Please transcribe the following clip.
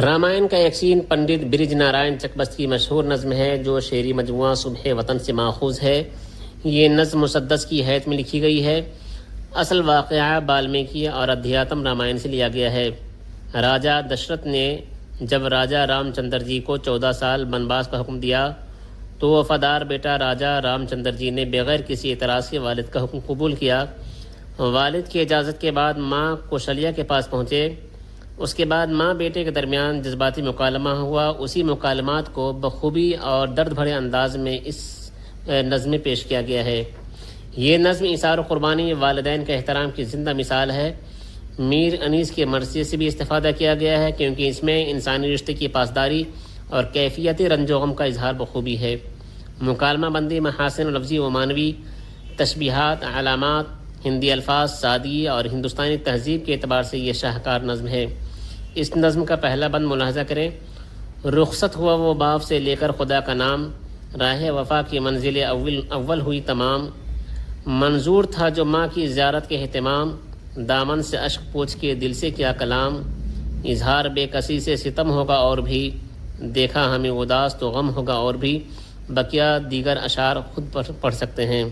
رامائن کا یکسین پنڈت برج نارائن چکبست کی مشہور نظم ہے جو شعری مجموعہ صبح وطن سے ماخوذ ہے۔ یہ نظم مسدس کی حیث میں لکھی گئی ہے۔ اصل واقعہ بالمیکی اور ادھیاتم رامائن سے لیا گیا ہے۔ راجا دشرت نے جب راجا رام چندر جی کو 14 سال بنواس کا حکم دیا تو وفادار بیٹا راجا رام چندر جی نے بغیر کسی اعتراض کے والد کا حکم قبول کیا۔ والد کی اجازت کے بعد ماں کوشلیہ کے پاس پہنچے۔ اس کے بعد ماں بیٹے کے درمیان جذباتی مکالمہ ہوا۔ اسی مکالمات کو بخوبی اور درد بھرے انداز میں اس نظم میں پیش کیا گیا ہے۔ یہ نظم ایثار و قربانی والدین کے احترام کی زندہ مثال ہے۔ میر انیس کے مرثیے سے بھی استفادہ کیا گیا ہے کیونکہ اس میں انسانی رشتے کی پاسداری اور کیفیتی رنج و غم کا اظہار بخوبی ہے۔ مکالمہ بندی محاسن و لفظی و معنوی تشبیہات، علامات، ہندی الفاظ، سادگی اور ہندوستانی تہذیب کے اعتبار سے یہ شاہکار نظم ہے۔ اس نظم کا پہلا بند ملاحظہ کریں۔ رخصت ہوا وہ باپ سے لے کر خدا کا نام، راہ وفا کی منزل اول ہوئی تمام، منظور تھا جو ماں کی زیارت کے اہتمام، دامن سے اشک پوچھ کے دل سے کیا کلام، اظہار بے کسی سے ستم ہوگا اور بھی، دیکھا ہمیں اداس تو غم ہوگا اور بھی۔ بقیہ دیگر اشعار خود پڑھ سکتے ہیں۔